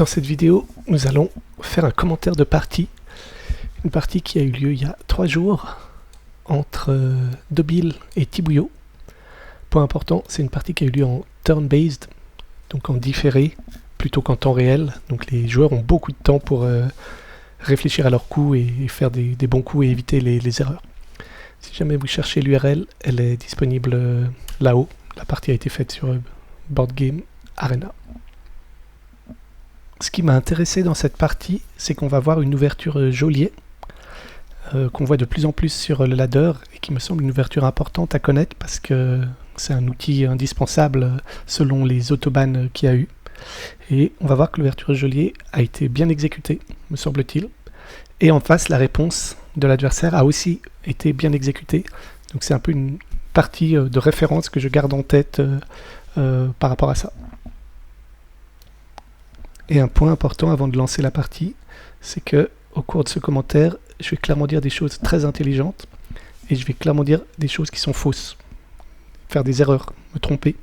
Dans cette vidéo, nous allons faire un commentaire de partie. Une partie qui a eu lieu il y a 3 jours entre Dobil et Tibouyo. Point important, c'est une partie qui a eu lieu en turn-based, donc en différé, plutôt qu'en temps réel. Donc les joueurs ont beaucoup de temps pour réfléchir à leurs coups et faire des bons coups et éviter les erreurs. Si jamais vous cherchez l'URL, elle est disponible là-haut. La partie a été faite sur Board Game Arena. Ce qui m'a intéressé dans cette partie, c'est qu'on va voir une ouverture geôlier, qu'on voit de plus en plus sur le ladder, et qui me semble une ouverture importante à connaître, parce que c'est un outil indispensable selon les autobans qu'il y a eu. Et on va voir que l'ouverture geôlier a été bien exécutée, me semble-t-il. Et en face, la réponse de l'adversaire a aussi été bien exécutée. Donc c'est un peu une partie de référence que je garde en tête par rapport à ça. Et un point important avant de lancer la partie, c'est que au cours de ce commentaire, je vais clairement dire des choses très intelligentes et je vais clairement dire des choses qui sont fausses, faire des erreurs, me tromper.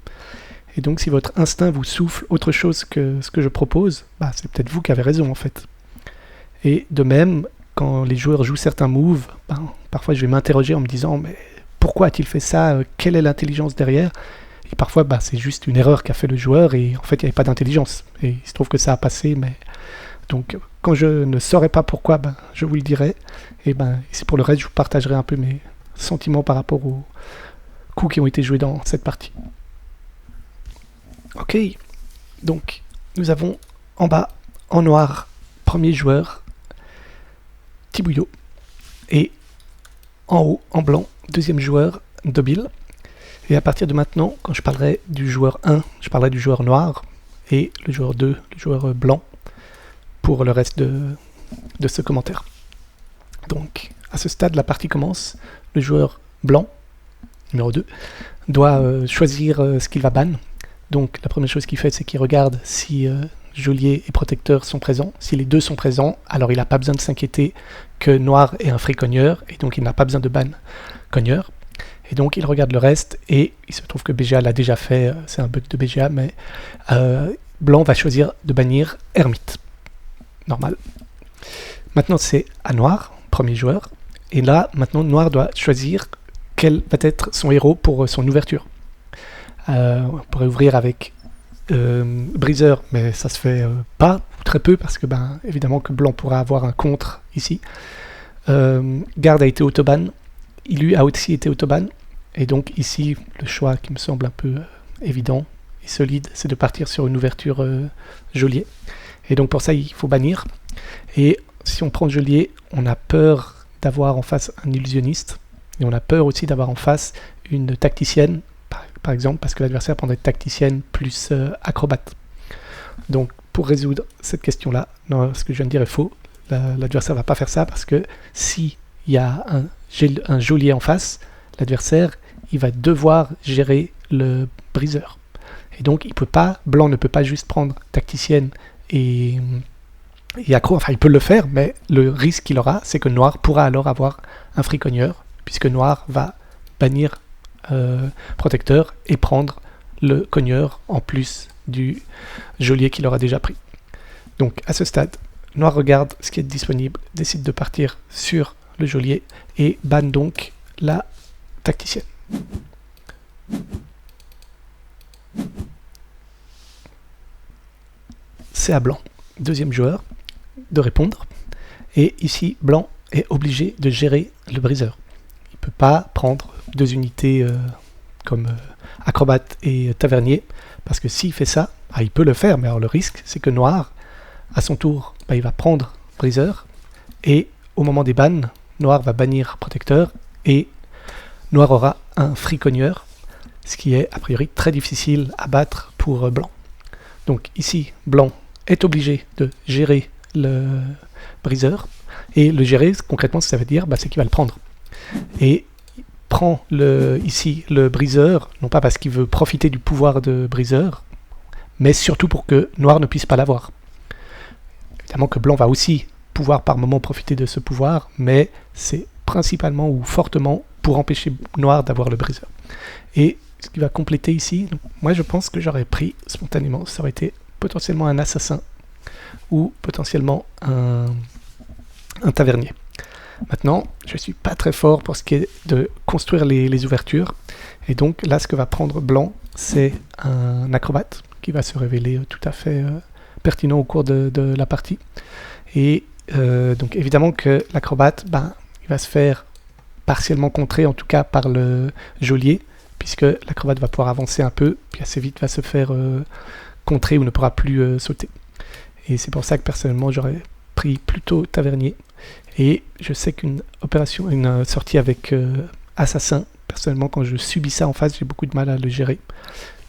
Et donc si votre instinct vous souffle autre chose que ce que je propose, c'est peut-être vous qui avez raison en fait. Et de même, quand les joueurs jouent certains moves, parfois je vais m'interroger en me disant mais pourquoi a-t-il fait ça? Quelle est l'intelligence derrière? Et parfois, c'est juste une erreur qu'a fait le joueur et en fait, il n'y avait pas d'intelligence. Et il se trouve que ça a passé, mais... Donc, quand je ne saurais pas pourquoi, je vous le dirai. Et c'est pour le reste, je vous partagerai un peu mes sentiments par rapport aux coups qui ont été joués dans cette partie. Ok, donc, nous avons en bas, en noir, premier joueur, Tibouyo. Et en haut, en blanc, deuxième joueur, Dobil. Et à partir de maintenant, quand je parlerai du joueur 1, je parlerai du joueur noir, et le joueur 2, le joueur blanc, pour le reste de ce commentaire. Donc, à ce stade, la partie commence. Le joueur blanc, numéro 2, doit choisir ce qu'il va ban. Donc, la première chose qu'il fait, c'est qu'il regarde si geôlier et protecteur sont présents. Si les deux sont présents, alors il n'a pas besoin de s'inquiéter que noir est un free cogneur, et donc il n'a pas besoin de ban cogneur. Et donc il regarde le reste et il se trouve que BGA l'a déjà fait, c'est un bug de BGA, mais blanc va choisir de bannir Hermite. Normal. Maintenant c'est à noir, premier joueur, et là maintenant noir doit choisir quel va être son héros pour son ouverture. On pourrait ouvrir avec briseur, mais ça se fait pas, ou très peu, parce que évidemment que blanc pourra avoir un contre ici. Garde a été autoban. Il lui a aussi été autoban, et donc ici, le choix qui me semble un peu évident et solide, c'est de partir sur une ouverture geôlier. Et donc pour ça, il faut bannir. Et si on prend geôlier, on a peur d'avoir en face un illusionniste, et on a peur aussi d'avoir en face une tacticienne, par exemple, parce que l'adversaire prendrait tacticienne plus acrobate. Donc pour résoudre cette question-là, non, ce que je viens de dire est faux. L'adversaire ne va pas faire ça, parce que si il y a un geôlier en face, l'adversaire, il va devoir gérer le briseur. Et donc, blanc ne peut pas juste prendre tacticienne et accro, enfin il peut le faire, mais le risque qu'il aura, c'est que noir pourra alors avoir un free cogneur, puisque noir va bannir protecteur et prendre le cogneur en plus du geôlier qu'il aura déjà pris. Donc, à ce stade, noir regarde ce qui est disponible, décide de partir sur le geôlier et banne donc la tacticienne. C'est à blanc, deuxième joueur, de répondre. Et ici, blanc est obligé de gérer le briseur. Il ne peut pas prendre 2 unités comme acrobate et tavernier, parce que s'il fait ça, il peut le faire, mais alors le risque, c'est que noir, à son tour, il va prendre briseur, et au moment des bans, noir va bannir protecteur et noir aura un free cogneur, ce qui est a priori très difficile à battre pour blanc. Donc ici, blanc est obligé de gérer le briseur, et le gérer, concrètement, ce que ça veut dire, c'est qu'il va le prendre. Et il prend ici le briseur, non pas parce qu'il veut profiter du pouvoir de briseur, mais surtout pour que noir ne puisse pas l'avoir. Évidemment que blanc va aussi pouvoir par moment profiter de ce pouvoir, mais c'est principalement ou fortement pour empêcher noir d'avoir le briseur. Et ce qui va compléter ici, donc moi je pense que j'aurais pris spontanément, ça aurait été potentiellement un assassin ou potentiellement un tavernier. Maintenant, je ne suis pas très fort pour ce qui est de construire les ouvertures. Et donc là, ce que va prendre blanc, c'est un acrobate qui va se révéler tout à fait pertinent au cours de la partie. Et donc évidemment que l'acrobate, il va se faire partiellement contrer, en tout cas par le geôlier, puisque l'acrobate va pouvoir avancer un peu, puis assez vite va se faire contrer ou ne pourra plus sauter. Et c'est pour ça que personnellement, j'aurais pris plutôt tavernier. Et je sais qu'une opération, une sortie avec assassin, personnellement, quand je subis ça en face, j'ai beaucoup de mal à le gérer.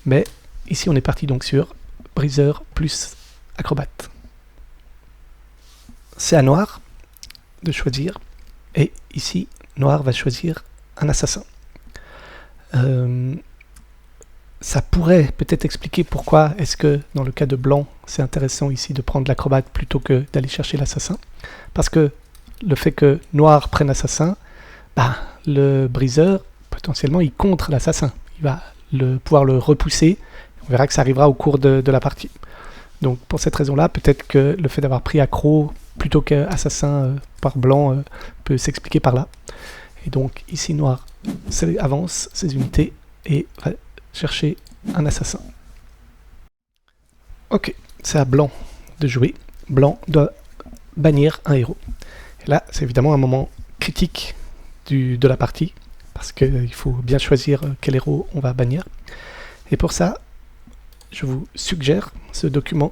Mais ici, on est parti donc sur briseur plus acrobate. C'est à noir de choisir. Et ici, noir va choisir un assassin. Ça pourrait peut-être expliquer pourquoi est-ce que dans le cas de blanc, c'est intéressant ici de prendre l'acrobate plutôt que d'aller chercher l'assassin. Parce que le fait que noir prenne assassin, le briseur, potentiellement, il contre l'assassin. Il va pouvoir le repousser. On verra que ça arrivera au cours de la partie. Donc pour cette raison-là, peut-être que le fait d'avoir pris accro plutôt qu'assassin par blanc peut s'expliquer par là. Et donc ici, noir avance ses unités et va chercher un assassin. Ok, c'est à blanc de jouer. Blanc doit bannir un héros. Et là, c'est évidemment un moment critique de la partie, parce qu'il faut bien choisir quel héros on va bannir. Et pour ça, je vous suggère ce document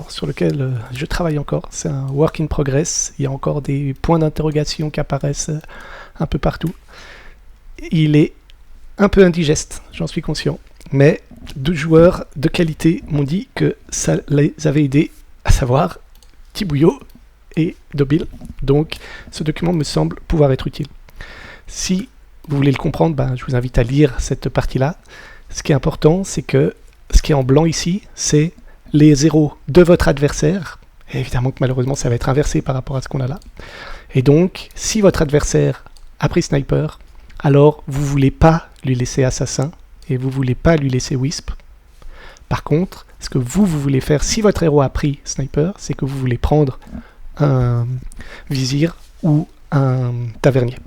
sur lequel je travaille encore. C'est un work in progress. Il y a encore des points d'interrogation qui apparaissent un peu partout. Il est un peu indigeste, j'en suis conscient. Mais 2 joueurs de qualité m'ont dit que ça les avait aidés, à savoir Thibouillot et Dobil. Donc ce document me semble pouvoir être utile. Si vous voulez le comprendre, je vous invite à lire cette partie-là. Ce qui est important, c'est que ce qui est en blanc ici, c'est les héros de votre adversaire. Et évidemment que malheureusement, ça va être inversé par rapport à ce qu'on a là. Et donc, si votre adversaire a pris sniper, alors vous ne voulez pas lui laisser assassin et vous ne voulez pas lui laisser wisp. Par contre, ce que vous voulez faire, si votre héros a pris sniper, c'est que vous voulez prendre un vizir ou un tavernier.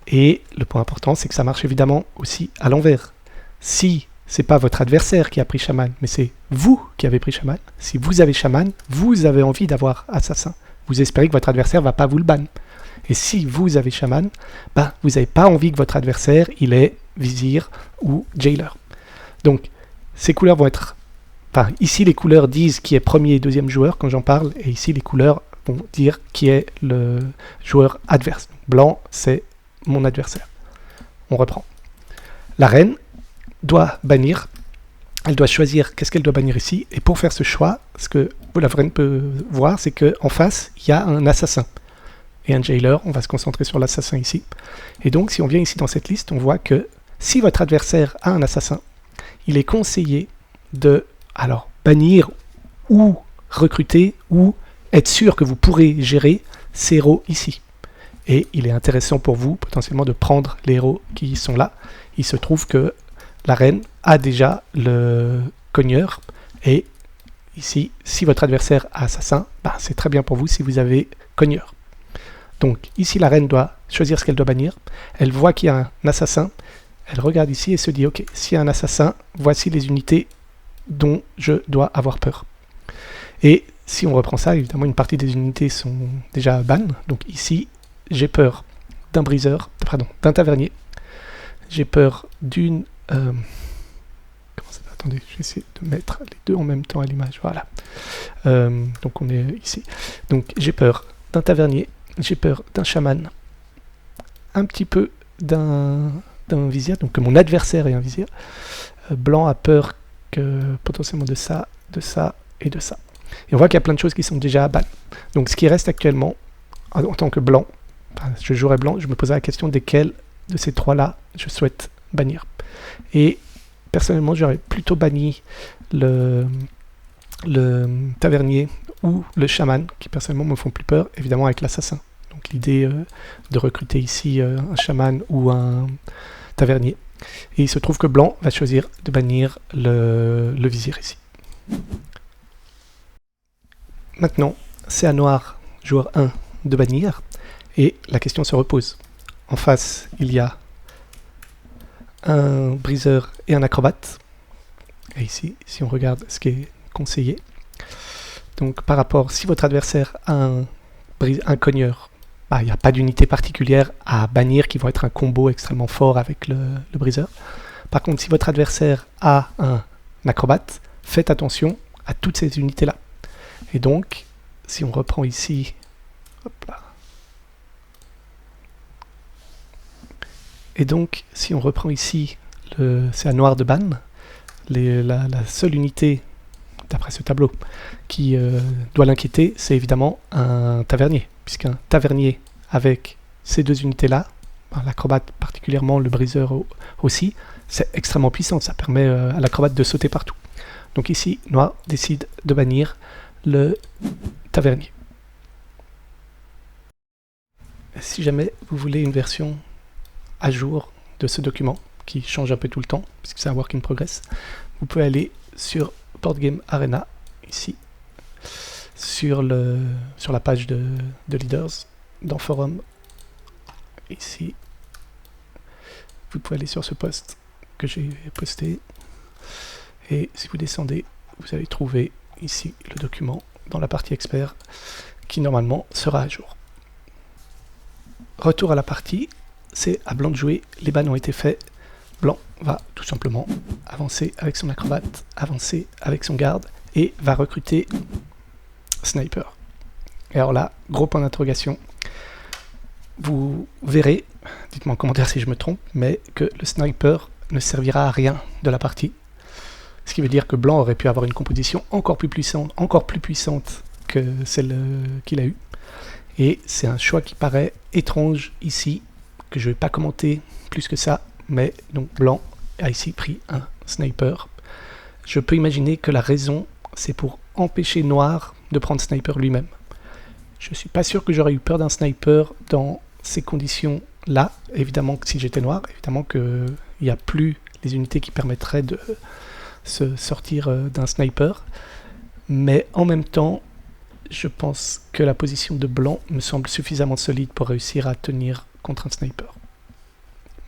Et le point important, c'est que ça marche évidemment aussi à l'envers. Si c'est pas votre adversaire qui a pris chaman, mais c'est vous qui avez pris chaman, si vous avez chaman, vous avez envie d'avoir assassin. Vous espérez que votre adversaire va pas vous le ban. Et si vous avez chaman, vous n'avez pas envie que votre adversaire il ait vizir ou jailer. Donc ces couleurs vont être... ici les couleurs disent qui est premier et deuxième joueur quand j'en parle, et ici les couleurs vont dire qui est le joueur adverse. Blanc, c'est mon adversaire. On reprend. La reine doit bannir, elle doit choisir qu'est-ce qu'elle doit bannir ici, et pour faire ce choix, ce que la reine peut voir, c'est qu'en face, il y a un assassin et un jailer. On va se concentrer sur l'assassin ici. Et donc, si on vient ici dans cette liste, on voit que si votre adversaire a un assassin, il est conseillé de bannir ou recruter ou être sûr que vous pourrez gérer ces héros ici. Et il est intéressant pour vous potentiellement de prendre les héros qui sont là. Il se trouve que la reine a déjà le cogneur. Et ici, si votre adversaire a assassin, c'est très bien pour vous si vous avez cogneur. Donc ici, la reine doit choisir ce qu'elle doit bannir. Elle voit qu'il y a un assassin. Elle regarde ici et se dit, ok, s'il y a un assassin, voici les unités dont je dois avoir peur. Et si on reprend ça, évidemment, une partie des unités sont déjà ban. Donc ici, j'ai peur d'un briseur, d'un tavernier. J'ai peur d'une... Attendez, je vais essayer de mettre les deux en même temps à l'image. Voilà. Donc on est ici. Donc j'ai peur d'un tavernier, j'ai peur d'un chaman, un petit peu d'un vizir, donc que mon adversaire ait un vizir. Blanc a peur que potentiellement de ça et de ça. Et on voit qu'il y a plein de choses qui sont déjà ban. Donc ce qui reste actuellement, en tant que blanc, je jouerais blanc, je me poserais la question desquels de ces trois-là je souhaite bannir. Et personnellement, j'aurais plutôt banni le tavernier ou le chaman, qui personnellement me font plus peur, évidemment avec l'assassin. Donc l'idée de recruter ici un chaman ou un tavernier. Et il se trouve que blanc va choisir de bannir le vizir ici. Maintenant, c'est à noir, joueur 1, de bannir, et la question se repose. En face, il y a un briseur et un acrobate. Et ici, si on regarde ce qui est conseillé, donc par rapport, si votre adversaire a un cogneur, il n'y a pas d'unité particulière à bannir qui vont être un combo extrêmement fort avec le briseur. Par contre, si votre adversaire a un acrobate, faites attention à toutes ces unités-là. Et donc, si on reprend ici, hop là. Et donc, si on reprend ici, c'est à noir de ban, la seule unité, d'après ce tableau, qui doit l'inquiéter, c'est évidemment un tavernier. Puisqu'un tavernier avec ces deux unités-là, l'acrobate particulièrement, le briseur aussi, c'est extrêmement puissant. Ça permet à l'acrobate de sauter partout. Donc ici, noir décide de bannir le tavernier. Si jamais vous voulez une version à jour de ce document, qui change un peu tout le temps, puisque c'est un work in progress, vous pouvez aller sur Board Game Arena, ici, sur la page de Leaders, dans Forum, ici. Vous pouvez aller sur ce post que j'ai posté, et si vous descendez, vous allez trouver ici le document dans la partie expert, qui normalement sera à jour. Retour à la partie, c'est à blanc de jouer, les bans ont été faits. Blanc va tout simplement avancer avec son acrobate, avancer avec son garde et va recruter sniper. Et alors là, gros point d'interrogation. Vous verrez, dites-moi en commentaire si je me trompe, mais que le sniper ne servira à rien de la partie. Ce qui veut dire que blanc aurait pu avoir une composition encore plus puissante que celle qu'il a eue. Et c'est un choix qui paraît étrange ici, que je ne vais pas commenter plus que ça, mais donc blanc a ici pris un sniper. Je peux imaginer que la raison, c'est pour empêcher noir de prendre sniper lui-même. Je ne suis pas sûr que j'aurais eu peur d'un sniper dans ces conditions-là. Évidemment que si j'étais noir, évidemment qu'il n'y a plus les unités qui permettraient de se sortir d'un sniper. Mais en même temps, je pense que la position de blanc me semble suffisamment solide pour réussir à tenir contre un sniper.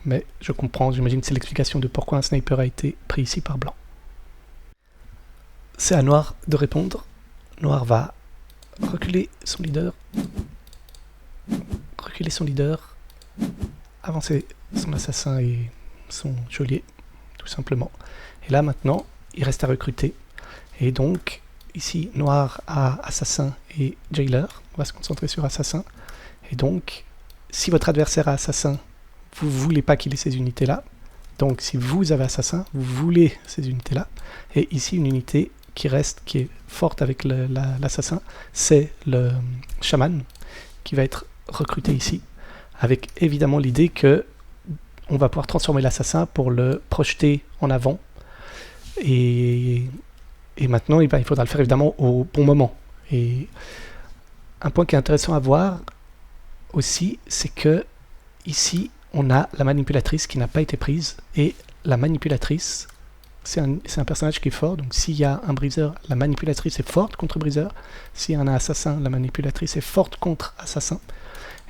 Mais je comprends, j'imagine que c'est l'explication de pourquoi un sniper a été pris ici par blanc. C'est à noir de répondre. Noir va reculer son leader, avancer son assassin et son geôlier, tout simplement. Et là maintenant, il reste à recruter. Et donc, ici, noir a assassin et jailer. On va se concentrer sur assassin. Et donc, si votre adversaire a assassin, vous ne voulez pas qu'il ait ces unités-là. Donc, si vous avez assassin, vous voulez ces unités-là. Et ici, une unité qui est forte avec l'assassin, c'est le chaman, qui va être recruté ici, avec évidemment l'idée que on va pouvoir transformer l'assassin pour le projeter en avant. Et maintenant, il faudra le faire évidemment au bon moment. Et un point qui est intéressant à voir aussi, c'est que ici, on a la manipulatrice qui n'a pas été prise. Et la manipulatrice, c'est un personnage qui est fort. Donc s'il y a un briseur, la manipulatrice est forte contre briseur. S'il y a un assassin, la manipulatrice est forte contre assassin.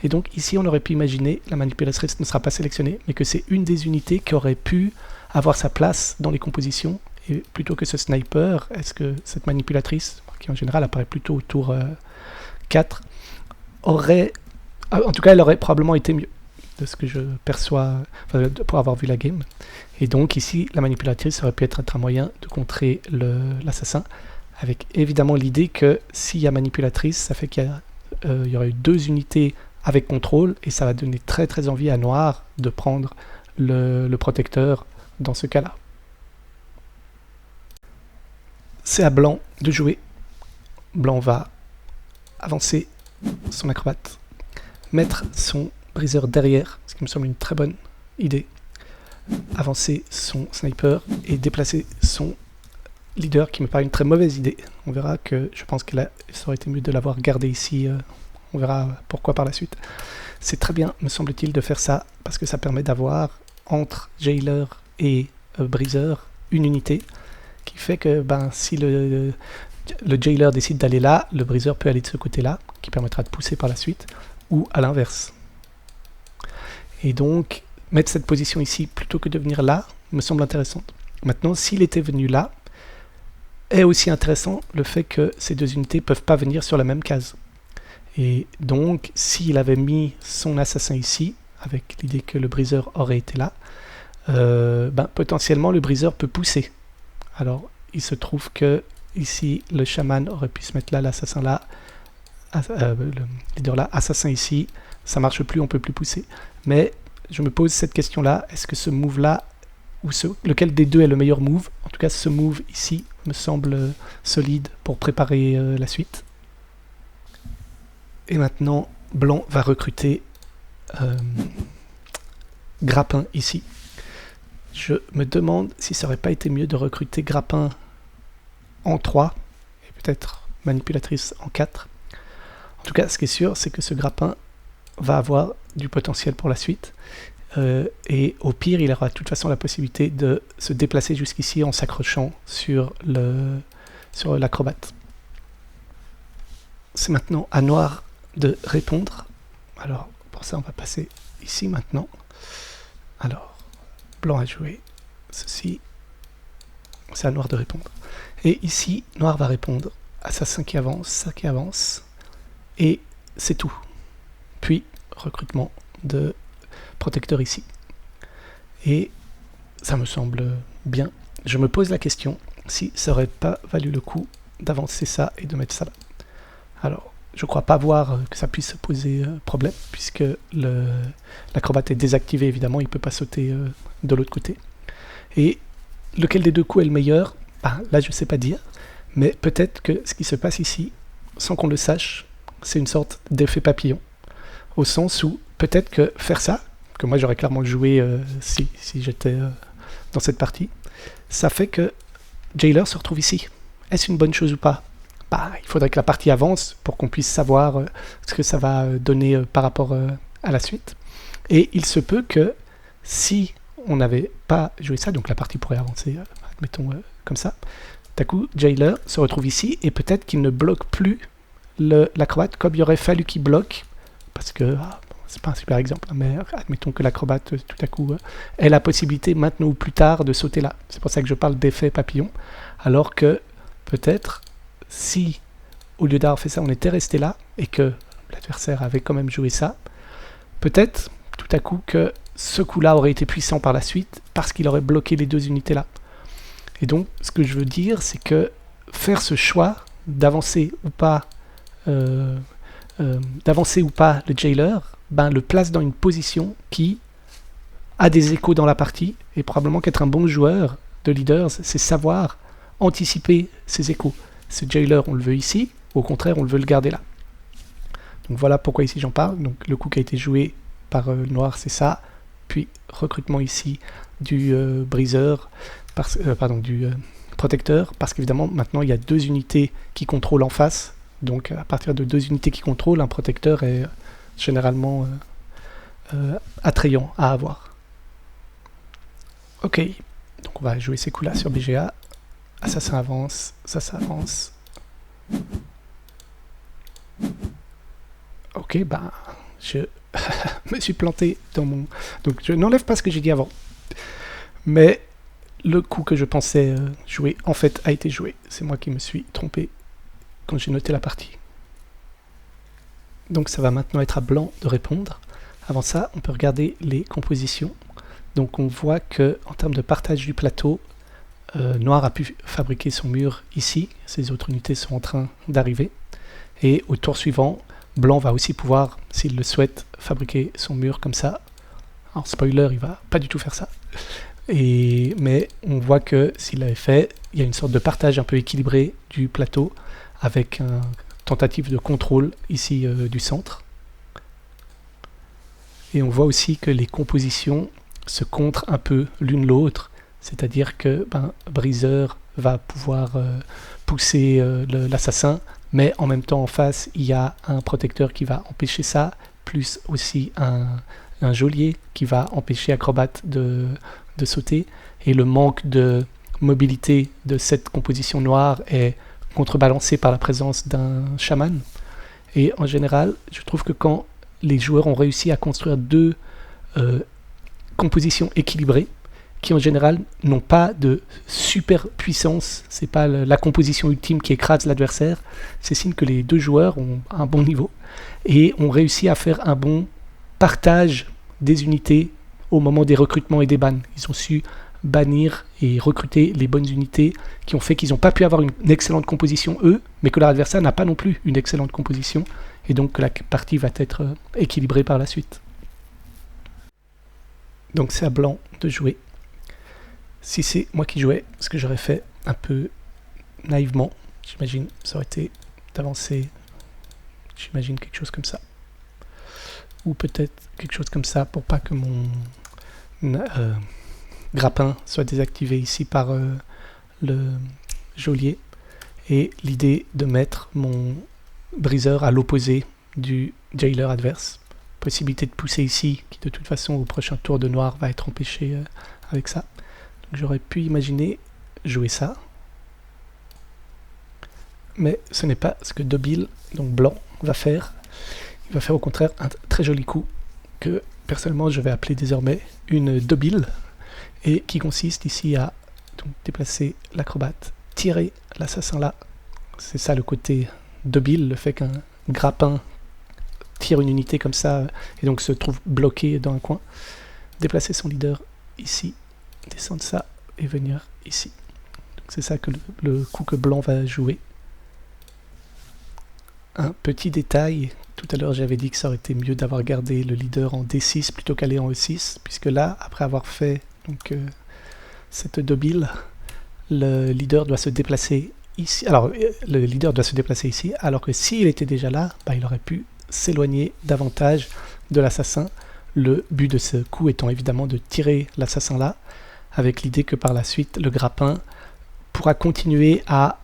Et donc ici, on aurait pu imaginer, la manipulatrice ne sera pas sélectionnée, mais que c'est une des unités qui aurait pu avoir sa place dans les compositions. Et plutôt que ce sniper, est-ce que cette manipulatrice, qui en général apparaît plutôt au tour 4, aurait... En tout cas, elle aurait probablement été mieux, de ce que je perçois, pour avoir vu la game. Et donc ici, la manipulatrice aurait pu être un moyen de contrer l'assassin, avec évidemment l'idée que s'il y a manipulatrice, ça fait qu'il y aurait eu deux unités avec contrôle, et ça va donner très très envie à noir de prendre le protecteur dans ce cas-là. C'est à blanc de jouer. Blanc va avancer son acrobate, mettre son briseur derrière, ce qui me semble une très bonne idée, avancer son sniper et déplacer son leader, qui me paraît une très mauvaise idée. On verra que je pense que ça aurait été mieux de l'avoir gardé ici. On verra pourquoi par la suite. C'est très bien, me semble-t-il, de faire ça, parce que ça permet d'avoir entre jailer et briseur une unité qui fait que si le jailer décide d'aller là, le briseur peut aller de ce côté-là, qui permettra de pousser par la suite, ou à l'inverse. Et donc, mettre cette position ici plutôt que de venir là me semble intéressant. Maintenant, s'il était venu là, est aussi intéressant le fait que ces deux unités ne peuvent pas venir sur la même case. Et donc, s'il avait mis son assassin ici, avec l'idée que le briseur aurait été là, potentiellement le briseur peut pousser. Alors, il se trouve que ici, le chaman aurait pu se mettre là, l'assassin là, le leader là, assassin ici, ça marche plus, on peut plus pousser. Mais je me pose cette question-là, est-ce que ce move-là, lequel des deux est le meilleur move? En tout cas, ce move ici me semble solide pour préparer la suite. Et maintenant, blanc va recruter Grappin ici. Je me demande si ça aurait pas été mieux de recruter Grappin en 3 et peut-être manipulatrice en 4. En tout cas, ce qui est sûr, c'est que ce Grappin va avoir du potentiel pour la suite. Et au pire, il aura de toute façon la possibilité de se déplacer jusqu'ici en s'accrochant sur l'acrobate. C'est maintenant à noir de répondre. Alors, pour ça, on va passer ici maintenant. Alors, blanc a joué ceci. C'est à noir de répondre. Et ici, noir va répondre. Assassin qui avance, ça qui avance. Et c'est tout. Puis, recrutement de protecteur ici. Et ça me semble bien. Je me pose la question si ça aurait pas valu le coup d'avancer ça et de mettre ça là. Alors, je crois pas voir que ça puisse poser problème, puisque l'acrobate est désactivé, évidemment, il peut pas sauter de l'autre côté. Et lequel des deux coups est le meilleur? Là, je sais pas dire, mais peut-être que ce qui se passe ici, sans qu'on le sache, c'est une sorte d'effet papillon, au sens où peut-être que faire ça, que moi j'aurais clairement joué si j'étais dans cette partie, ça fait que Jailer se retrouve ici. Est-ce une bonne chose ou pas? Il faudrait que la partie avance pour qu'on puisse savoir ce que ça va donner par rapport à la suite. Et il se peut que si on n'avait pas joué ça, donc la partie pourrait avancer, admettons comme ça, d'un coup Jailer se retrouve ici et peut-être qu'il ne bloque plus l'acrobate comme il aurait fallu qu'il bloque, parce que c'est pas un super exemple, mais admettons que l'acrobate tout à coup ait la possibilité maintenant ou plus tard de sauter là. C'est pour ça que je parle d'effet papillon, alors que peut-être si au lieu d'avoir fait ça on était resté là et que l'adversaire avait quand même joué ça, peut-être tout à coup que ce coup-là aurait été puissant par la suite parce qu'il aurait bloqué les deux unités là. Et donc ce que je veux dire, c'est que faire ce choix d'avancer ou pas le Jailer, le place dans une position qui a des échos dans la partie, et probablement qu'être un bon joueur de leaders, c'est savoir anticiper ces échos. Ce Jailer, on le veut ici, au contraire, on le veut le garder là. Donc voilà pourquoi ici j'en parle. Donc le coup qui a été joué par noir, c'est ça. Puis recrutement ici du briseur, du protecteur, parce qu'évidemment maintenant il y a deux unités qui contrôlent en face. Donc à partir de deux unités qui contrôlent, un protecteur est généralement attrayant à avoir. Ok, donc on va jouer ces coups-là sur BGA. Assassin avance, ça avance. Ok, je me suis planté dans mon... Donc je n'enlève pas ce que j'ai dit avant. Mais le coup que je pensais jouer, en fait, a été joué. C'est moi qui me suis trompé quand j'ai noté la partie. Donc ça va maintenant être à blanc de répondre. Avant ça, on peut regarder les compositions. Donc on voit que en termes de partage du plateau, noir a pu fabriquer son mur ici. Ses autres unités sont en train d'arriver. Et au tour suivant, blanc va aussi pouvoir, s'il le souhaite, fabriquer son mur comme ça. Alors spoiler, il va pas du tout faire ça. Mais on voit que s'il l'avait fait, il y a une sorte de partage un peu équilibré du plateau avec une tentative de contrôle ici du centre. Et on voit aussi que les compositions se contrent un peu l'une l'autre, c'est-à-dire que Briseur va pouvoir pousser l'assassin, mais en même temps en face il y a un protecteur qui va empêcher ça, plus aussi un geôlier qui va empêcher Acrobate de sauter, et le manque de mobilité de cette composition noire est contrebalancé par la présence d'un chaman. Et en général, je trouve que quand les joueurs ont réussi à construire deux compositions équilibrées, qui en général n'ont pas de super puissance, c'est pas la composition ultime qui écrase l'adversaire, c'est signe que les deux joueurs ont un bon niveau et ont réussi à faire un bon partage des unités au moment des recrutements et des bans. Ils ont su bannir et recruter les bonnes unités qui ont fait qu'ils n'ont pas pu avoir une excellente composition eux, mais que leur adversaire n'a pas non plus une excellente composition, et donc que la partie va être équilibrée par la suite. Donc c'est à blanc de jouer. Si c'est moi qui jouais, ce que j'aurais fait un peu naïvement, j'imagine, ça aurait été d'avancer, j'imagine quelque chose comme ça. Ou peut-être quelque chose comme ça pour pas que mon grappin soit désactivé ici par le geôlier. Et l'idée de mettre mon briseur à l'opposé du jailer adverse. Possibilité de pousser ici, qui de toute façon au prochain tour de noir va être empêché avec ça. Donc j'aurais pu imaginer jouer ça. Mais ce n'est pas ce que Dobil, donc blanc, va faire. Il va faire au contraire un très joli coup que personnellement je vais appeler désormais une Dobil et qui consiste ici à donc, déplacer l'acrobate, tirer l'assassin là. C'est ça le côté Dobil, le fait qu'un grappin tire une unité comme ça et donc se trouve bloqué dans un coin. Déplacer son leader ici, descendre ça et venir ici. C'est ça que le coup que blanc va jouer. Un petit détail, tout à l'heure j'avais dit que ça aurait été mieux d'avoir gardé le leader en D6 plutôt qu'aller en E6, puisque là, après avoir fait donc, cette Dobil, le leader doit se déplacer ici. Alors, le leader doit se déplacer ici, alors que s'il était déjà là, bah, il aurait pu s'éloigner davantage de l'assassin. Le but de ce coup étant évidemment de tirer l'assassin là, avec l'idée que par la suite, le grappin pourra continuer à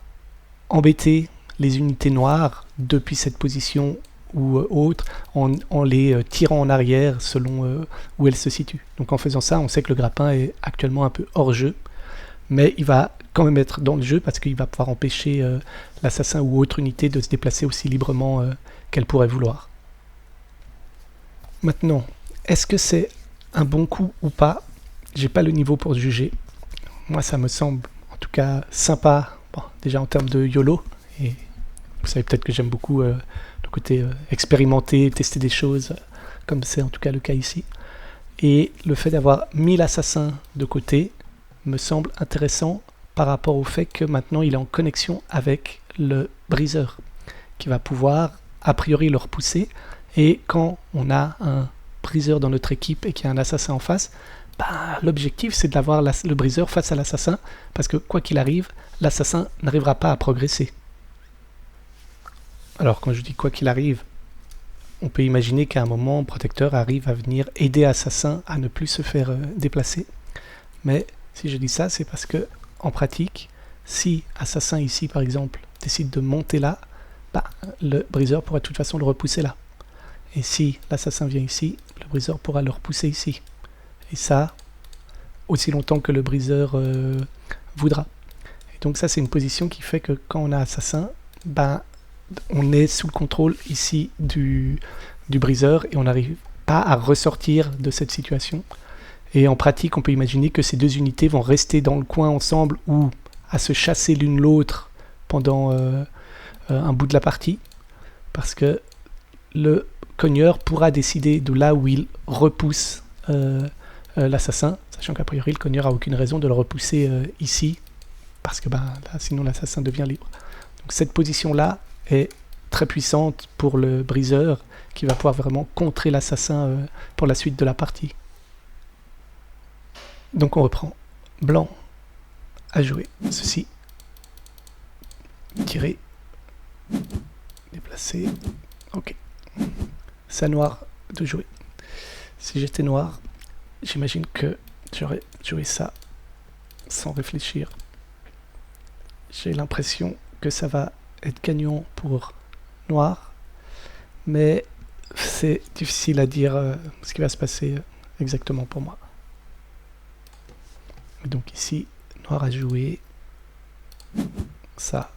embêter les unités noires depuis cette position ou autre en les tirant en arrière selon où elles se situent. Donc en faisant ça, on sait que le grappin est actuellement un peu hors jeu, mais il va quand même être dans le jeu parce qu'il va pouvoir empêcher l'assassin ou autre unité de se déplacer aussi librement qu'elle pourrait vouloir. Maintenant, est-ce que c'est un bon coup ou pas? J'ai pas le niveau pour juger. Moi, ça me semble en tout cas sympa, bon, déjà en termes de YOLO, et vous savez peut-être que j'aime beaucoup le côté expérimenter, tester des choses, comme c'est en tout cas le cas ici. Et le fait d'avoir mis l'assassin de côté me semble intéressant par rapport au fait que maintenant il est en connexion avec le briseur, qui va pouvoir a priori le repousser. Et quand on a un briseur dans notre équipe et qu'il y a un assassin en face, bah, l'objectif c'est d'avoir le briseur face à l'assassin, parce que quoi qu'il arrive, l'assassin n'arrivera pas à progresser. Alors quand je dis quoi qu'il arrive, on peut imaginer qu'à un moment, Protecteur arrive à venir aider Assassin à ne plus se faire déplacer. Mais si je dis ça, c'est parce que en pratique, si Assassin ici par exemple décide de monter là, bah, le briseur pourra de toute façon le repousser là. Et si l'assassin vient ici, le briseur pourra le repousser ici. Et ça, aussi longtemps que le briseur voudra. Et donc ça c'est une position qui fait que quand on a Assassin, bah, on est sous le contrôle ici du briseur et on n'arrive pas à ressortir de cette situation. Et en pratique, on peut imaginer que ces deux unités vont rester dans le coin ensemble ou à se chasser l'une l'autre pendant un bout de la partie, parce que le cogneur pourra décider de là où il repousse l'assassin, sachant qu'a priori le cogneur n'a aucune raison de le repousser ici, parce que là, sinon l'assassin devient libre. Donc cette position-là est très puissante pour le briseur qui va pouvoir vraiment contrer l'assassin pour la suite de la partie. Donc on reprend. Blanc à jouer ceci. Tirer. Déplacer. Ok. C'est à noir de jouer. Si j'étais noir, j'imagine que j'aurais joué ça sans réfléchir. J'ai l'impression que ça va être gagnant pour noir, mais c'est difficile à dire ce qui va se passer exactement pour moi. Donc ici, noir a joué ça.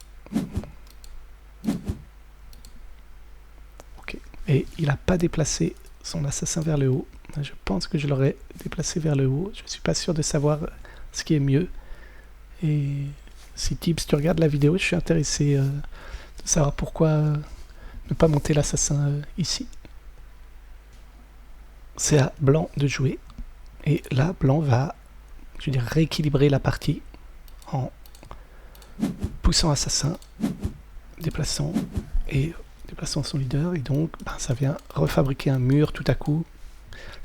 Et il n'a pas déplacé son assassin vers le haut. Je pense que je l'aurais déplacé vers le haut. Je ne suis pas sûr de savoir ce qui est mieux. Et si Tibbs, tu regardes la vidéo, je suis intéressé de savoir pourquoi ne pas monter l'assassin ici. C'est à blanc de jouer. Et là, blanc va, je veux dire, rééquilibrer la partie en poussant assassin, déplaçant son leader. Et donc, ça vient refabriquer un mur tout à coup.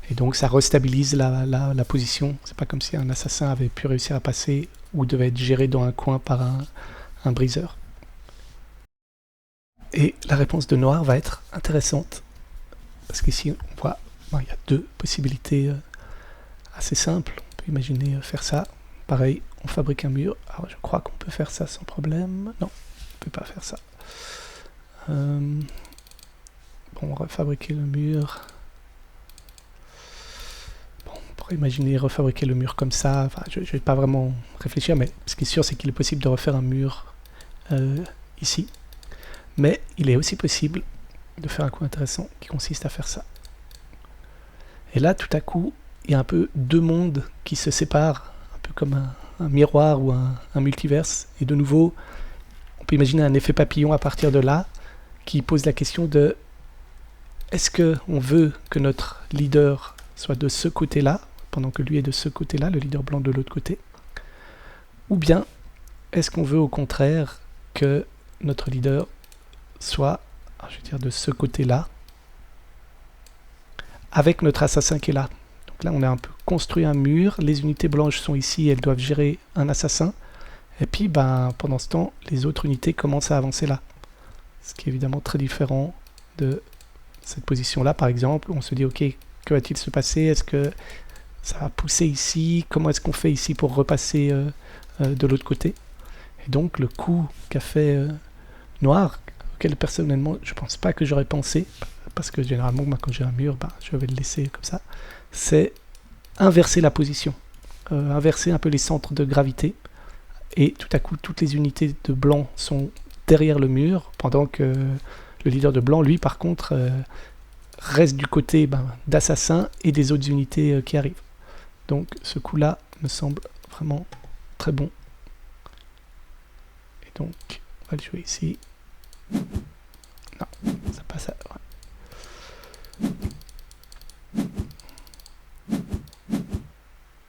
Et donc, ça restabilise la position. C'est pas comme si un assassin avait pu réussir à passer ou devait être géré dans un coin par un briseur. Et la réponse de noir va être intéressante. Parce qu'ici, on voit, il y a deux possibilités assez simples. On peut imaginer faire ça. Pareil, on fabrique un mur. Alors, je crois qu'on peut faire ça sans problème. Non, on ne peut pas faire ça. Bon, on va fabriquer le mur. Bon, on pourrait imaginer refabriquer le mur comme ça. Enfin, je ne vais pas vraiment réfléchir, mais ce qui est sûr, c'est qu'il est possible de refaire un mur ici. Mais il est aussi possible de faire un coup intéressant qui consiste à faire ça. Et là, tout à coup, il y a un peu deux mondes qui se séparent, un peu comme un miroir ou un multiverse. Et de nouveau, on peut imaginer un effet papillon à partir de là, qui pose la question de est-ce qu'on veut que notre leader soit de ce côté-là, pendant que lui est de ce côté-là, le leader blanc de l'autre côté, ou bien est-ce qu'on veut au contraire que notre leader soit, je veux dire, de ce côté-là, avec notre assassin qui est là. Donc là, on a un peu construit un mur, les unités blanches sont ici, elles doivent gérer un assassin, et puis pendant ce temps, les autres unités commencent à avancer là. Ce qui est évidemment très différent de cette position-là, par exemple. On se dit, ok, que va-t-il se passer? Est-ce que ça va pousser ici? Comment est-ce qu'on fait ici pour repasser de l'autre côté? Et donc, le coup qu'a fait Noir, auquel personnellement, je pense pas que j'aurais pensé, parce que généralement, quand j'ai un mur, je vais le laisser comme ça, c'est inverser la position, inverser un peu les centres de gravité, et tout à coup, toutes les unités de blanc sont derrière le mur, pendant que le leader de blanc, lui, par contre, reste du côté d'assassin et des autres unités qui arrivent. Donc, ce coup-là me semble vraiment très bon. Et donc, on va le jouer ici. Non, ça passe à... Ouais.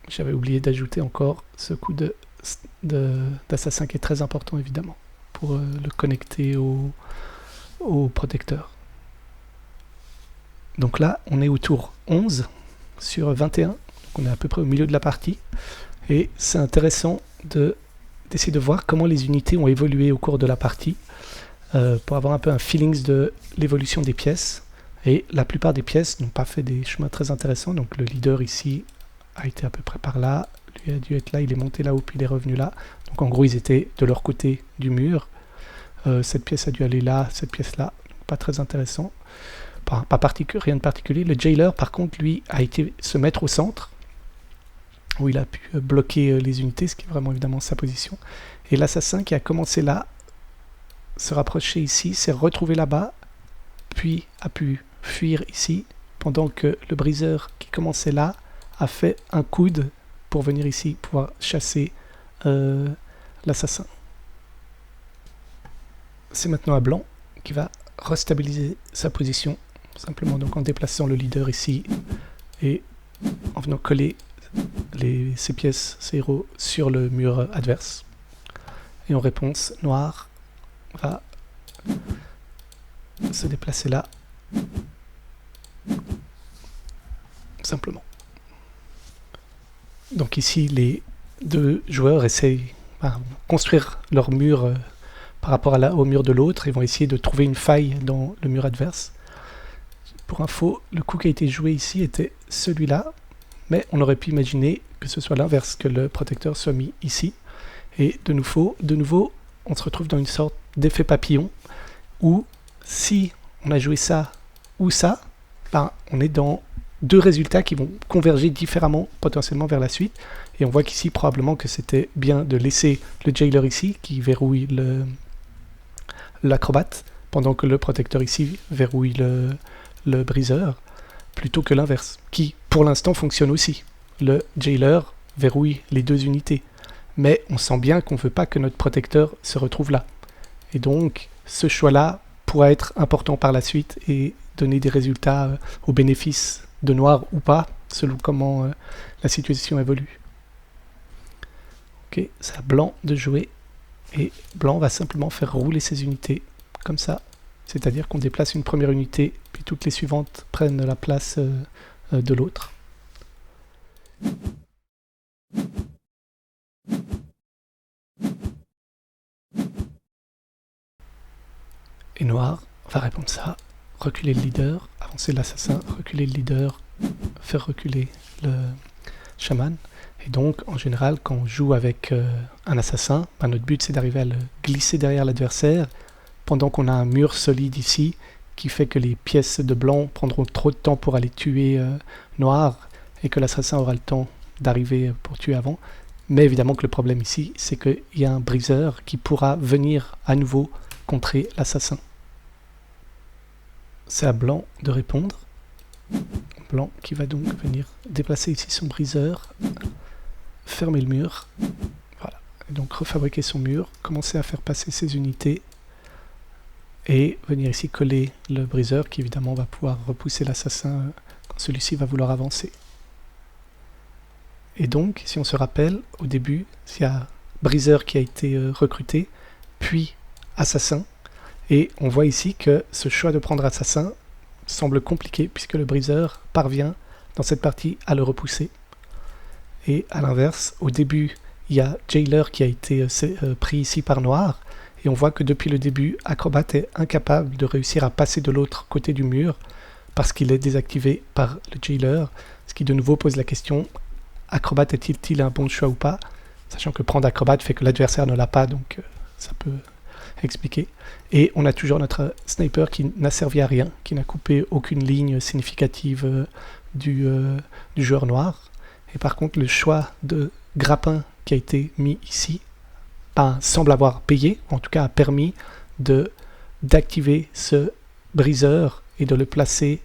J'avais oublié d'ajouter encore ce coup d'assassin qui est très important, évidemment, pour le connecter au protecteur. Donc là, on est au tour 11 sur 21. Donc on est à peu près au milieu de la partie. Et c'est intéressant d'essayer de voir comment les unités ont évolué au cours de la partie pour avoir un peu un feeling de l'évolution des pièces. Et la plupart des pièces n'ont pas fait des chemins très intéressants. Donc le leader ici a été à peu près par là. Lui a dû être là, il est monté là-haut, puis il est revenu là. Donc en gros, ils étaient de leur côté du mur. Cette pièce a dû aller là, cette pièce-là. Pas très intéressant. Rien de particulier. Le jailer, par contre, lui, a été se mettre au centre, où il a pu bloquer les unités, ce qui est vraiment évidemment sa position. Et l'assassin qui a commencé là, se rapprocher ici, s'est retrouvé là-bas, puis a pu fuir ici, pendant que le briseur qui commençait là a fait un coude pour venir ici, pouvoir chasser l'assassin. C'est maintenant à blanc qui va restabiliser sa position, simplement donc en déplaçant le leader ici et en venant coller ces pièces, ces héros sur le mur adverse. Et en réponse, noir va se déplacer là, simplement. Donc ici, les deux joueurs essayent de construire leur mur par rapport au mur de l'autre et vont essayer de trouver une faille dans le mur adverse. Pour info, le coup qui a été joué ici était celui-là, mais on aurait pu imaginer que ce soit l'inverse, que le protecteur soit mis ici. Et de nouveau, on se retrouve dans une sorte d'effet papillon, où si on a joué ça ou ça, on est dans deux résultats qui vont converger différemment potentiellement vers la suite. Et on voit qu'ici, probablement que c'était bien de laisser le jailer ici, qui verrouille l'acrobate, pendant que le protecteur ici verrouille le briseur, plutôt que l'inverse, qui pour l'instant fonctionne aussi. Le jailer verrouille les deux unités, mais on sent bien qu'on ne veut pas que notre protecteur se retrouve là. Et donc ce choix-là pourra être important par la suite et donner des résultats au bénéfice de noir ou pas, selon comment la situation évolue. Ok, c'est à blanc de jouer, et blanc va simplement faire rouler ses unités, comme ça. C'est-à-dire qu'on déplace une première unité, puis toutes les suivantes prennent la place de l'autre. Et noir va répondre ça, reculer le leader, avancer l'assassin, reculer le leader, faire reculer le chaman. Et donc, en général, quand on joue avec un assassin, notre but c'est d'arriver à le glisser derrière l'adversaire, pendant qu'on a un mur solide ici, qui fait que les pièces de blanc prendront trop de temps pour aller tuer noir, et que l'assassin aura le temps d'arriver pour tuer avant. Mais évidemment que le problème ici, c'est qu'il y a un briseur qui pourra venir à nouveau contrer l'assassin. C'est à blanc de répondre. Blanc qui va donc venir déplacer ici son briseur, fermer le mur, voilà. Et donc refabriquer son mur, commencer à faire passer ses unités, et venir ici coller le briseur qui évidemment va pouvoir repousser l'assassin quand celui-ci va vouloir avancer. Et donc, si on se rappelle, au début, il y a briseur qui a été recruté, puis assassin, et on voit ici que ce choix de prendre assassin semble compliqué, puisque le briseur parvient, dans cette partie, à le repousser. Et à l'inverse, au début, il y a jailer qui a été pris ici par noir, et on voit que depuis le début, Acrobat est incapable de réussir à passer de l'autre côté du mur, parce qu'il est désactivé par le jailer, ce qui de nouveau pose la question, Acrobat est-il un bon choix ou pas, sachant que prendre Acrobat fait que l'adversaire ne l'a pas, donc ça peut expliquer. Et on a toujours notre sniper qui n'a servi à rien, qui n'a coupé aucune ligne significative du joueur noir. Et par contre, le choix de grappin qui a été mis ici semble avoir payé, en tout cas a permis d'activer ce briseur et de le placer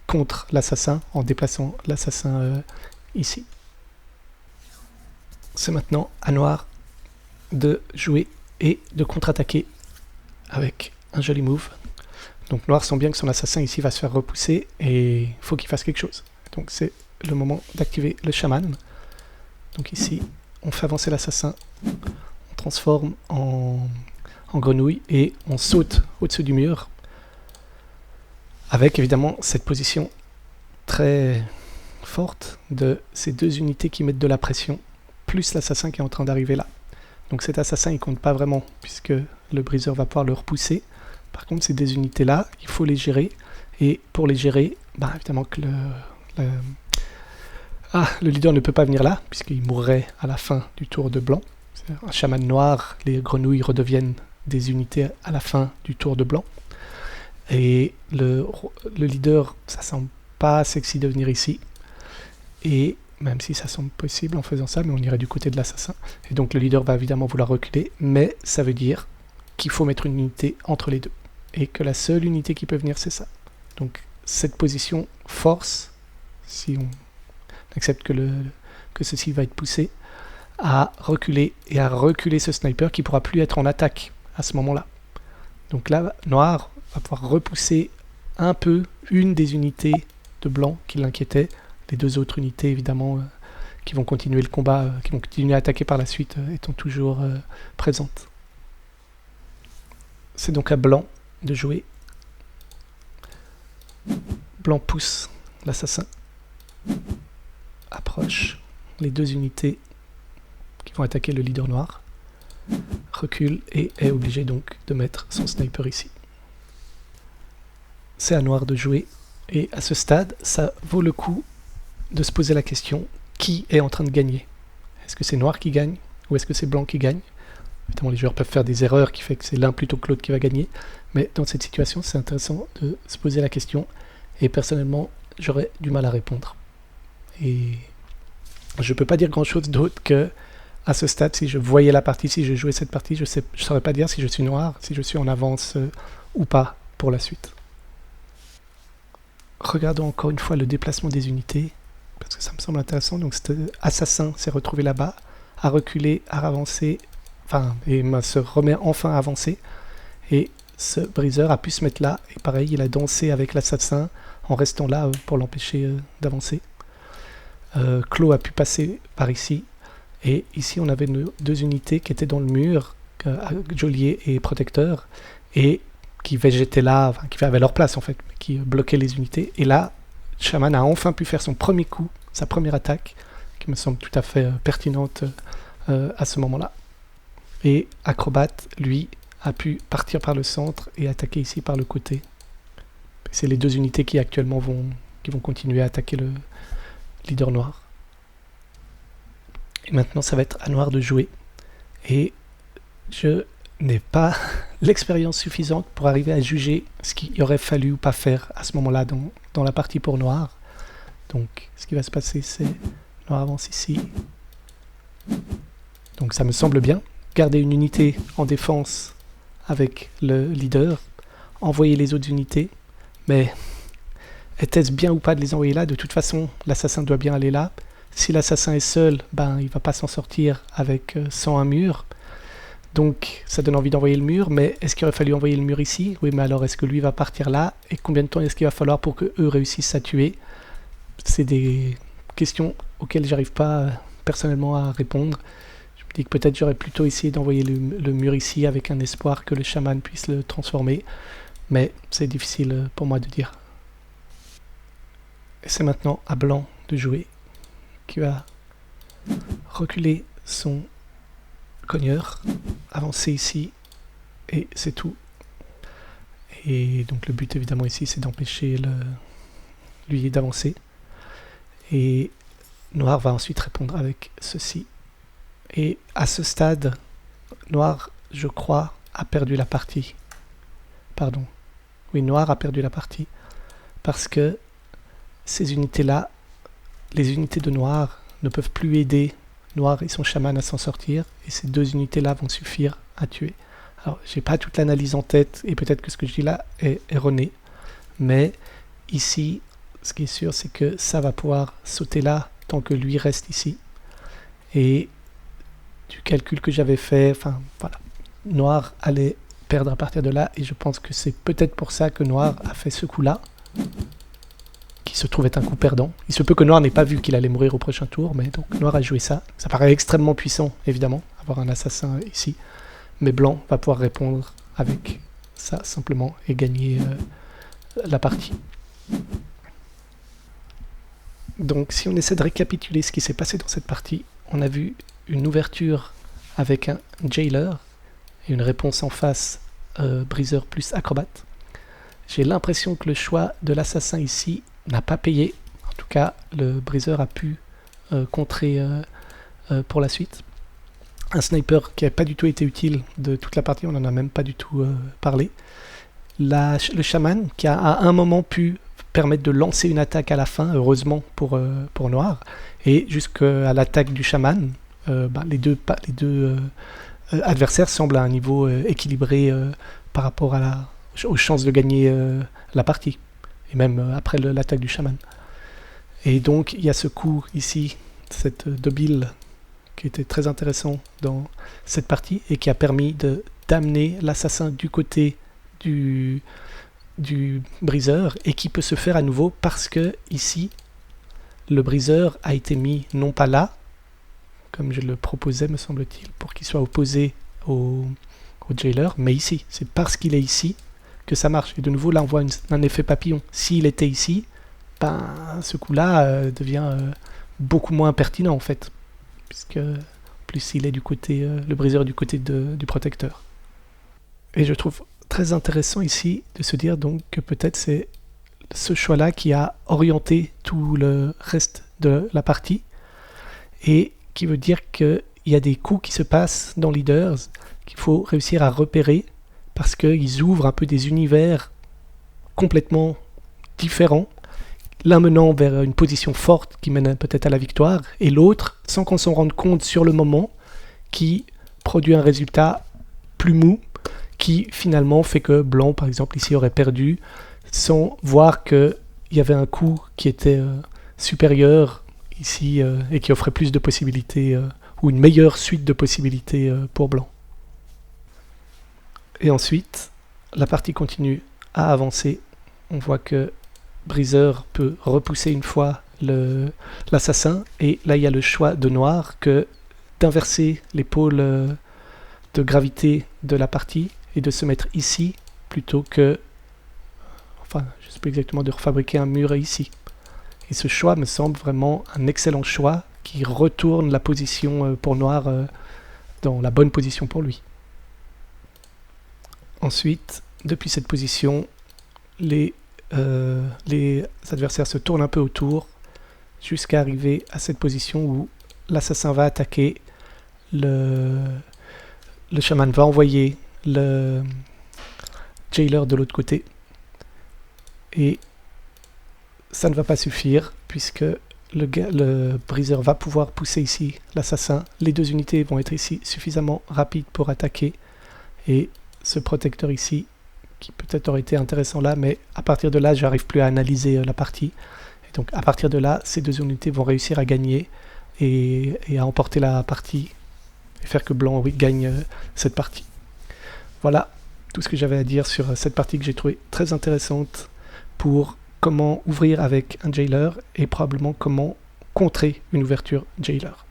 contre l'assassin en déplaçant l'assassin ici. C'est maintenant à noir de jouer et de contre-attaquer avec un joli move. Donc noir sent bien que son assassin ici va se faire repousser et il faut qu'il fasse quelque chose. Donc c'est le moment d'activer le chaman. Donc ici, on fait avancer l'assassin, on transforme en grenouille et on saute au-dessus du mur. Avec évidemment cette position très forte de ces deux unités qui mettent de la pression, plus l'assassin qui est en train d'arriver là. Donc cet assassin il compte pas vraiment puisque le briseur va pouvoir le repousser. Par contre ces deux unités là, il faut les gérer. Et pour les gérer, évidemment que le leader ne peut pas venir là puisqu'il mourrait à la fin du tour de blanc. C'est un chaman noir, les grenouilles redeviennent des unités à la fin du tour de blanc. Et le leader, ça semble pas sexy de venir ici. Et même si ça semble possible en faisant ça, mais on irait du côté de l'assassin. Et donc le leader va évidemment vouloir reculer, mais ça veut dire qu'il faut mettre une unité entre les deux. Et que la seule unité qui peut venir, c'est ça. Donc cette position force, si on accepte que ceci va être poussé, à reculer et à reculer ce sniper qui ne pourra plus être en attaque à ce moment-là. Donc là, noir va pouvoir repousser un peu une des unités de blanc qui l'inquiétait. Les deux autres unités, évidemment, qui vont continuer le combat, qui vont continuer à attaquer par la suite, étant toujours présentes. C'est donc à blanc de jouer. Blanc pousse l'assassin. Approche les deux unités qui vont attaquer le leader noir. Recule et est obligé donc de mettre son sniper ici. C'est à noir de jouer. Et à ce stade, ça vaut le coup de se poser la question, qui est en train de gagner? Est-ce que c'est noir qui gagne ou est-ce que c'est blanc qui gagne? Évidemment, les joueurs peuvent faire des erreurs qui fait que c'est l'un plutôt que l'autre qui va gagner, mais dans cette situation, c'est intéressant de se poser la question, et personnellement, j'aurais du mal à répondre. Et je peux pas dire grand-chose d'autre que, à ce stade, si je voyais la partie, si je jouais cette partie, je saurais pas dire si je suis noir, si je suis en avance ou pas pour la suite. Regardons encore une fois le déplacement des unités, parce que ça me semble intéressant. Donc cet assassin s'est retrouvé là-bas, a reculé, a avancé, et se remet enfin à avancer. Et ce briseur a pu se mettre là, et pareil, il a dansé avec l'assassin en restant là pour l'empêcher d'avancer. Clos a pu passer par ici, et ici on avait deux unités qui étaient dans le mur, geôlier et protecteur, et qui végétaient là, qui avaient leur place en fait, qui bloquaient les unités. Et là, Shaman a enfin pu faire son premier coup, sa première attaque, qui me semble tout à fait pertinente à ce moment-là. Et Acrobate, lui, a pu partir par le centre et attaquer ici par le côté. C'est les deux unités qui actuellement vont continuer à attaquer le leader noir. Et maintenant, ça va être à noir de jouer. Et je n'ai pas l'expérience suffisante pour arriver à juger ce qu'il aurait fallu ou pas faire à ce moment-là dans la partie pour noir. Donc, ce qui va se passer, c'est noir avance ici. Donc, ça me semble bien. Garder une unité en défense avec le leader, envoyer les autres unités, mais était-ce bien ou pas de les envoyer là? De toute façon, l'assassin doit bien aller là. Si l'assassin est seul, il va pas s'en sortir avec sans un mur. Donc ça donne envie d'envoyer le mur, mais est-ce qu'il aurait fallu envoyer le mur ici? Oui, mais alors est-ce que lui va partir là? Et combien de temps est-ce qu'il va falloir pour qu'eux réussissent à tuer? C'est des questions auxquelles j'arrive pas personnellement à répondre. Je me dis que peut-être j'aurais plutôt essayé d'envoyer le mur ici avec un espoir que le chaman puisse le transformer, mais c'est difficile pour moi de dire. Et c'est maintenant à blanc de jouer, qui va reculer son cogneur, avancer ici, et c'est tout. Et donc le but évidemment ici, c'est d'empêcher lui d'avancer. Et Noir va ensuite répondre avec ceci. Et à ce stade, Noir, je crois, a perdu la partie. Pardon. Oui, Noir a perdu la partie. Parce que ces unités-là, les unités de Noir, ne peuvent plus aider Noir et son chaman à s'en sortir. Et ces deux unités-là vont suffire à tuer. Alors, j'ai pas toute l'analyse en tête, et peut-être que ce que je dis là est erroné. Mais ici, ce qui est sûr, c'est que ça va pouvoir sauter là tant que lui reste ici. Et du calcul que j'avais fait, voilà, Noir allait perdre à partir de là, et je pense que c'est peut-être pour ça que Noir a fait ce coup-là, qui se trouve être un coup perdant. Il se peut que Noir n'ait pas vu qu'il allait mourir au prochain tour, mais donc Noir a joué ça. Ça paraît extrêmement puissant, évidemment, avoir un assassin ici, mais Blanc va pouvoir répondre avec ça simplement et gagner la partie. Donc si on essaie de récapituler ce qui s'est passé dans cette partie, on a vu une ouverture avec un jailer et une réponse en face briseur plus acrobate. J'ai l'impression que le choix de l'assassin ici n'a pas payé. En tout cas, le briseur a pu contrer pour la suite. Un sniper qui n'a pas du tout été utile de toute la partie, on n'en a même pas du tout parlé. Le chaman qui a à un moment pu permettre de lancer une attaque à la fin, heureusement pour Noir, et jusqu'à l'attaque du chaman, les deux adversaires semblent à un niveau équilibré par rapport aux chances de gagner la partie, et même après l'attaque du chaman. Et donc il y a ce coup ici, cette double qui était très intéressant dans cette partie et qui a permis d'amener l'assassin du côté du briseur, et qui peut se faire à nouveau parce que ici le briseur a été mis non pas là comme je le proposais me semble-t-il pour qu'il soit opposé au jailer, mais ici. C'est parce qu'il est ici que ça marche, et de nouveau là on voit un effet papillon. S'il était ici, ce coup là devient beaucoup moins pertinent en fait, puisque plus il est du côté le briseur du côté du protecteur. Et je trouve très intéressant ici de se dire donc que peut-être c'est ce choix-là qui a orienté tout le reste de la partie, et qui veut dire qu'il y a des coups qui se passent dans Leaders qu'il faut réussir à repérer, parce qu'ils ouvrent un peu des univers complètement différents, l'un menant vers une position forte qui mène peut-être à la victoire, et l'autre, sans qu'on s'en rende compte sur le moment, qui produit un résultat plus mou, qui finalement fait que blanc, par exemple, ici aurait perdu, sans voir qu'il y avait un coup qui était supérieur ici et qui offrait plus de possibilités, ou une meilleure suite de possibilités pour blanc. Et ensuite, la partie continue à avancer. On voit que Breezer peut repousser une fois l'assassin, et là il y a le choix de noir que d'inverser les pôles de gravité de la partie et de se mettre ici plutôt que, enfin je ne sais plus exactement, de refabriquer un mur ici. Et ce choix me semble vraiment un excellent choix qui retourne la position pour noir dans la bonne position pour lui. Ensuite, depuis cette position, les adversaires se tournent un peu autour jusqu'à arriver à cette position où l'assassin va attaquer, le chaman va envoyer le jailer de l'autre côté, et ça ne va pas suffire puisque le Breezer va pouvoir pousser ici l'assassin. Les deux unités vont être ici suffisamment rapides pour attaquer, et ce protecteur ici qui peut-être aurait été intéressant là, mais à partir de là, j'arrive plus à analyser la partie. Et donc à partir de là, ces deux unités vont réussir à gagner et à emporter la partie et faire que blanc, oui, gagne cette partie. Voilà tout ce que j'avais à dire sur cette partie que j'ai trouvée très intéressante pour comment ouvrir avec un jailer et probablement comment contrer une ouverture jailer.